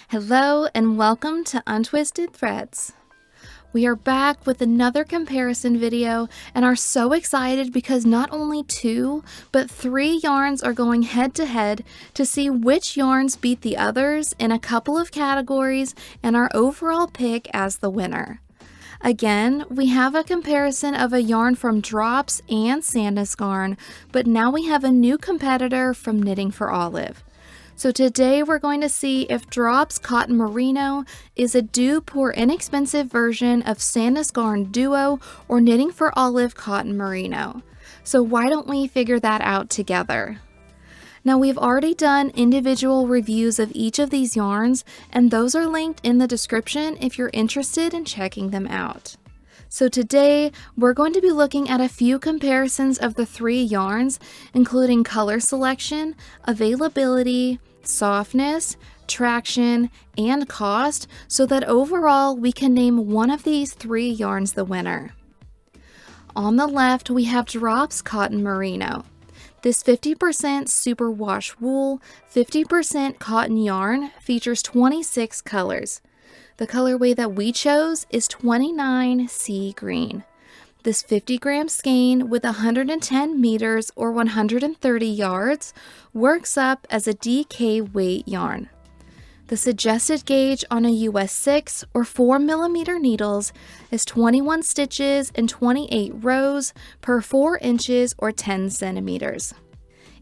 Hello and welcome to Untwisted Threads. We are back with another comparison video and are so excited because not only 2, but 3 yarns are going head to head to see which yarns beat the others in a couple of categories and our overall pick as the winner. Again, we have a comparison of a yarn from Drops and Sandnes Garn, but now we have a new competitor from Knitting for Olive. So today we're going to see if Drops Cotton Merino is a dupe or inexpensive version of Sandnes Garn Duo or Knitting for Olive Cotton Merino. So why don't we figure that out together? Now we've already done individual reviews of each of these yarns, and those are linked in the description if you're interested in checking them out. So today, we're going to be looking at a few comparisons of the 3 yarns, including color selection, availability, softness, traction, and cost, so that overall we can name one of these 3 yarns the winner. On the left, we have Drops Cotton Merino. This 50% superwash wool, 50% cotton yarn features 26 colors. The colorway that we chose is 29 Sea Green. This 50-gram skein with 110 meters or 130 yards works up as a DK weight yarn. The suggested gauge on a US 6 or 4mm needles is 21 stitches and 28 rows per 4 inches or 10 centimeters.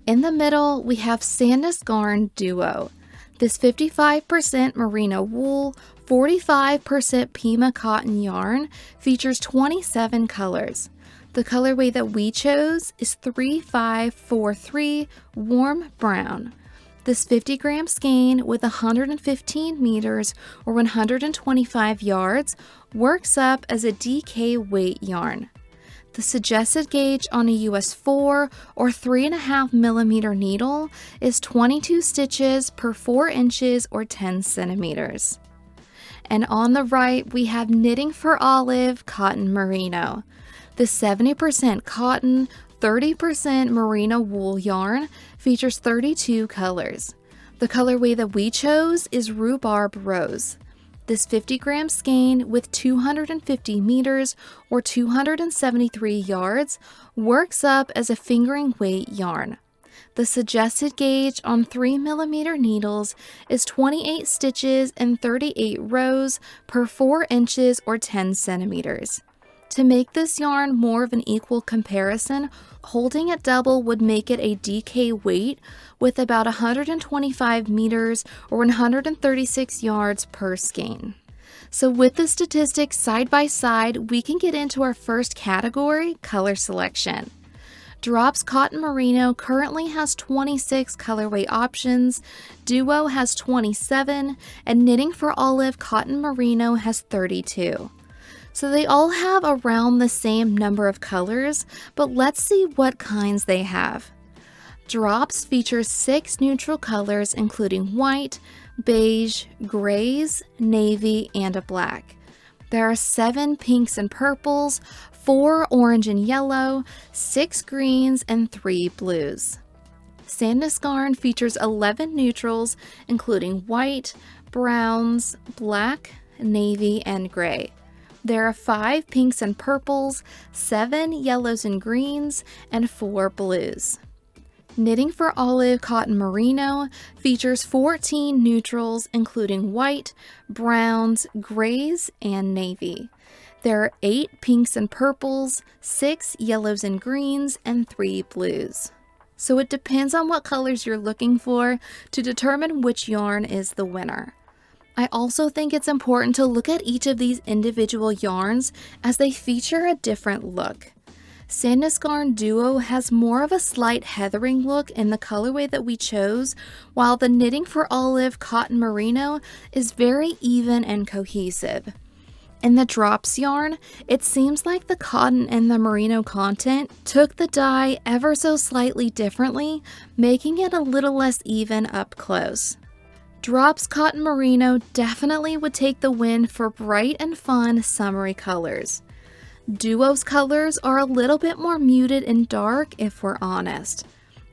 In the middle, we have Sandnes Garn Duo. This 55% merino wool, 45% Pima cotton yarn features 27 colors. The colorway that we chose is 3543 Warm Brown. This 50-gram skein with 115 meters or 125 yards works up as a DK weight yarn. The suggested gauge on a US 4 or 3.5mm needle is 22 stitches per 4 inches or 10 centimeters. And on the right, we have Knitting for Olive Cotton Merino. The 70% cotton, 30% merino wool yarn features 32 colors. The colorway that we chose is Rhubarb Rose. This 50-gram skein with 250 meters or 273 yards works up as a fingering weight yarn. The suggested gauge on 3mm needles is 28 stitches and 38 rows per 4 inches or 10 centimeters. To make this yarn more of an equal comparison, holding it double would make it a DK weight with about 125 meters or 136 yards per skein. So with the statistics side by side, we can get into our first category, color selection. Drops Cotton Merino currently has 26 colorway options, Duo has 27, and Knitting for Olive Cotton Merino has 32. So they all have around the same number of colors, but let's see what kinds they have. Drops features 6 neutral colors including white, beige, grays, navy, and a black. There are 7 pinks and purples, 4 orange and yellow, 6 greens, and 3 blues. Sandnes Garn features 11 neutrals including white, browns, black, navy, and gray. There are 5 pinks and purples, 7 yellows and greens, and 4 blues. Knitting for Olive Cotton Merino features 14 neutrals including white, browns, grays, and navy. There are 8 pinks and purples, 6 yellows and greens, and 3 blues. So it depends on what colors you're looking for to determine which yarn is the winner. I also think it's important to look at each of these individual yarns as they feature a different look. Sandnes Garn Duo has more of a slight heathering look in the colorway that we chose, while the Knitting for Olive Cotton Merino is very even and cohesive. In the Drops yarn, it seems like the cotton and the merino content took the dye ever so slightly differently, making it a little less even up close. Drops Cotton Merino definitely would take the win for bright and fun summery colors. Duo's colors are a little bit more muted and dark if we're honest.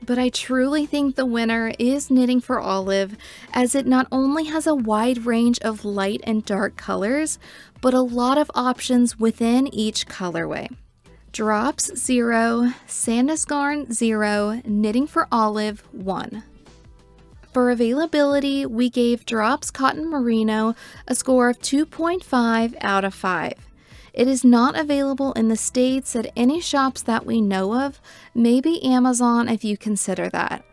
But I truly think the winner is Knitting for Olive, as it not only has a wide range of light and dark colors, but a lot of options within each colorway. Drops 0, Sandnes Garn 0, Knitting for Olive 1. For availability, we gave Drops Cotton Merino a score of 2.5 out of 5. It is not available in the States at any shops that we know of, maybe Amazon if you consider that.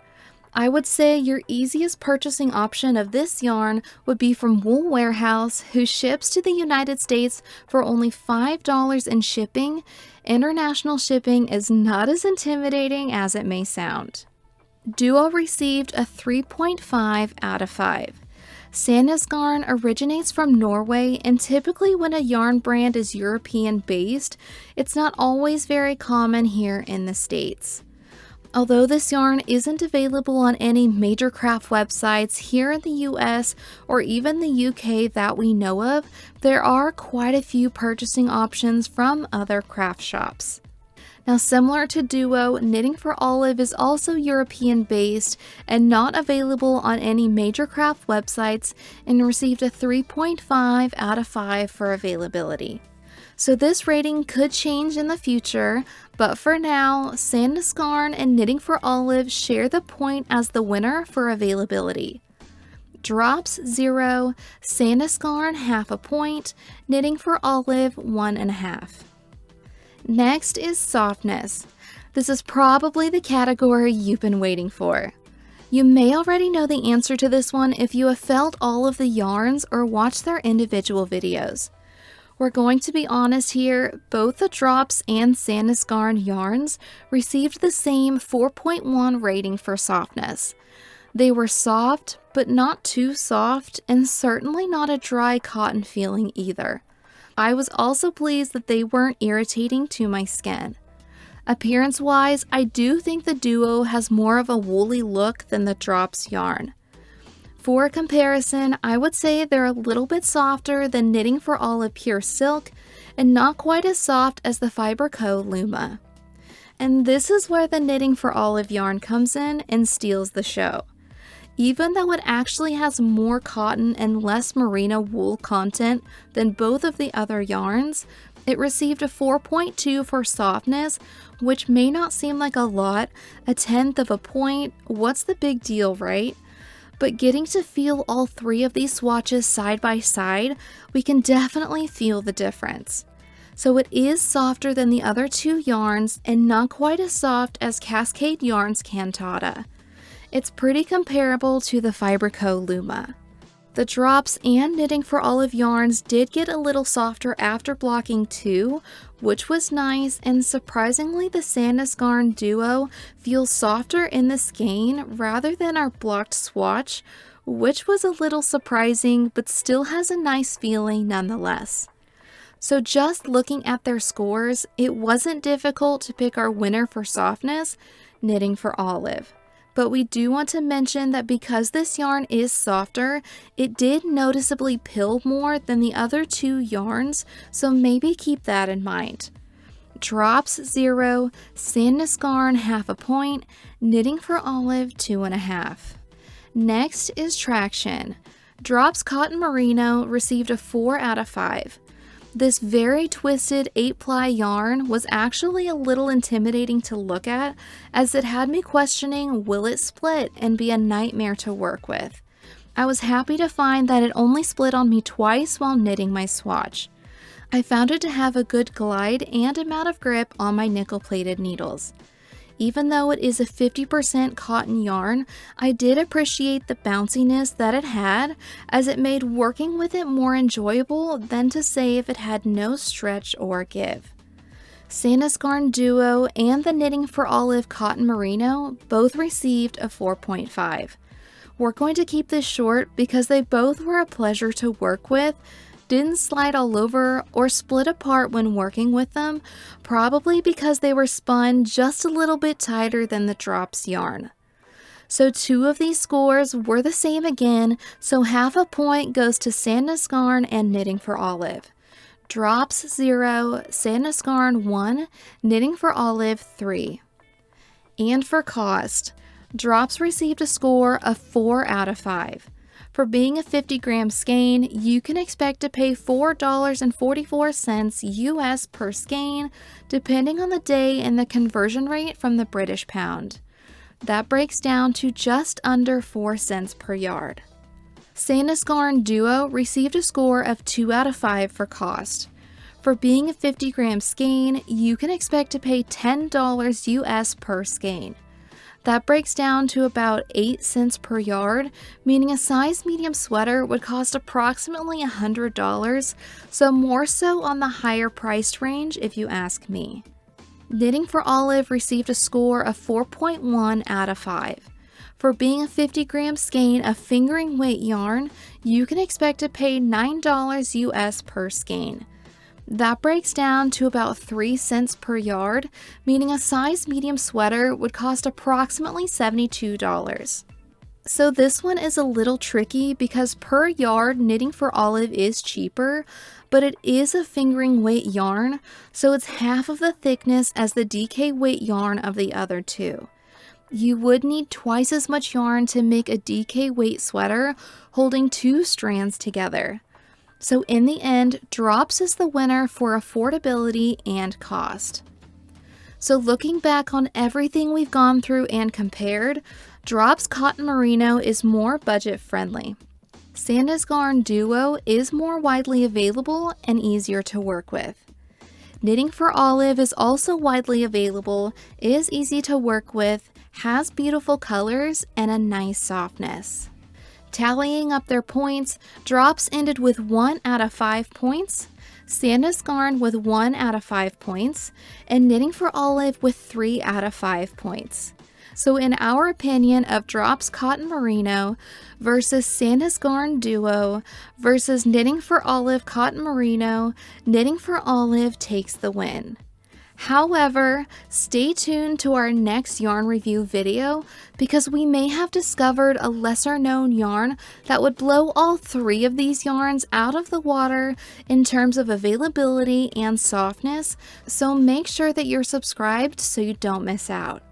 I would say your easiest purchasing option of this yarn would be from Wool Warehouse, who ships to the United States for only $5 in shipping. International shipping is not as intimidating as it may sound. Duo received a 3.5 out of 5. Sandnes Garn originates from Norway, and typically when a yarn brand is European based, it's not always very common here in the States. Although this yarn isn't available on any major craft websites here in the US or even the UK that we know of, there are quite a few purchasing options from other craft shops. Now, similar to Duo, Knitting for Olive is also European based and not available on any major craft websites, and received a 3.5 out of 5 for availability. So this rating could change in the future, but for now, Sandnes Garn and Knitting for Olive share the point as the winner for availability. Drops 0, Sandnes Garn half a point, Knitting for Olive 1.5. Next is softness. This is probably the category you've been waiting for. You may already know the answer to this one if you have felt all of the yarns or watched their individual videos. We're going to be honest here, both the Drops and Sandnes Garn yarns received the same 4.1 rating for softness. They were soft, but not too soft, and certainly not a dry cotton feeling either. I was also pleased that they weren't irritating to my skin. Appearance-wise, I do think the Duo has more of a woolly look than the Drops yarn. For comparison, I would say they're a little bit softer than Knitting for Olive Pure Silk and not quite as soft as the Fiber Co. Luma. And this is where the Knitting for Olive yarn comes in and steals the show. Even though it actually has more cotton and less merino wool content than both of the other yarns, it received a 4.2 for softness, which may not seem like a lot, a tenth of a point, what's the big deal, right? But getting to feel all three of these swatches side by side, we can definitely feel the difference. So it is softer than the other two yarns and not quite as soft as Cascade Yarn's Cantata. It's pretty comparable to the Fiber Co. Luma. The Drops and Knitting for Olive yarns did get a little softer after blocking too, which was nice, and surprisingly the Sandnes Garn Duo feels softer in the skein rather than our blocked swatch, which was a little surprising but still has a nice feeling nonetheless. So just looking at their scores, it wasn't difficult to pick our winner for softness, Knitting for Olive. But we do want to mention that because this yarn is softer, it did noticeably pill more than the other two yarns, so maybe keep that in mind. Drops 0, Sandnes Garn half a point, Knitting for Olive 2.5. Next is Traction. Drops Cotton Merino received a 4 out of 5. This very twisted 8-ply yarn was actually a little intimidating to look at, as it had me questioning, will it split and be a nightmare to work with? I was happy to find that it only split on me twice while knitting my swatch. I found it to have a good glide and amount of grip on my nickel-plated needles. Even though it is a 50% cotton yarn, I did appreciate the bounciness that it had, as it made working with it more enjoyable than to say if it had no stretch or give. Sandnes Garn Duo and the Knitting for Olive Cotton Merino both received a 4.5. We're going to keep this short because they both were a pleasure to work with, didn't slide all over or split apart when working with them, probably because they were spun just a little bit tighter than the Drops yarn. So two of these scores were the same again, so half a point goes to Sandnes Garn and Knitting for Olive. Drops 0, Sandnes Garn 1, Knitting for Olive 3. And for cost, Drops received a score of 4 out of 5. For being a 50-gram skein, you can expect to pay $4.44 US per skein, depending on the day and the conversion rate from the British pound. That breaks down to just under 4 cents per yard. Sandnes Garn Duo received a score of 2 out of 5 for cost. For being a 50-gram skein, you can expect to pay $10 US per skein. That breaks down to about 8 cents per yard, meaning a size medium sweater would cost approximately $100, so more so on the higher priced range if you ask me. Knitting for Olive received a score of 4.1 out of 5. For being a 50-gram skein of fingering weight yarn, you can expect to pay $9 US per skein. That breaks down to about 3 cents per yard, meaning a size medium sweater would cost approximately $72. So this one is a little tricky because per yard Knitting for Olive is cheaper, but it is a fingering weight yarn, so it's half of the thickness as the DK weight yarn of the other two. You would need twice as much yarn to make a DK weight sweater holding 2 strands together. So in the end, Drops is the winner for affordability and cost. So looking back on everything we've gone through and compared, Drops Cotton Merino is more budget friendly. Sandnes Garn Duo is more widely available and easier to work with. Knitting for Olive is also widely available, is easy to work with, has beautiful colors, and a nice softness. Tallying up their points, Drops ended with 1 out of 5 points, Sandnes Garn with 1 out of 5 points, and Knitting for Olive with 3 out of 5 points. So in our opinion of Drops Cotton Merino versus Sandnes Garn Duo versus Knitting for Olive Cotton Merino, Knitting for Olive takes the win. However, stay tuned to our next yarn review video because we may have discovered a lesser known yarn that would blow all 3 of these yarns out of the water in terms of availability and softness, so make sure that you're subscribed so you don't miss out.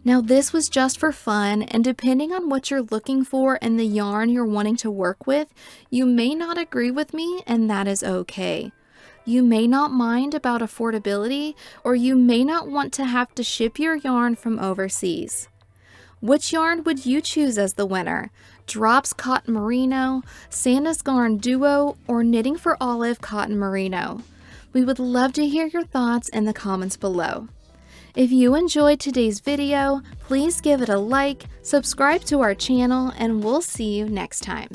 Now this was just for fun, and depending on what you're looking for and the yarn you're wanting to work with, you may not agree with me, and that is okay. You may not mind about affordability, or you may not want to have to ship your yarn from overseas. Which yarn would you choose as the winner? Drops Cotton Merino, Sandnes Garn Duo, or Knitting for Olive Cotton Merino? We would love to hear your thoughts in the comments below. If you enjoyed today's video, please give it a like, subscribe to our channel, and we'll see you next time.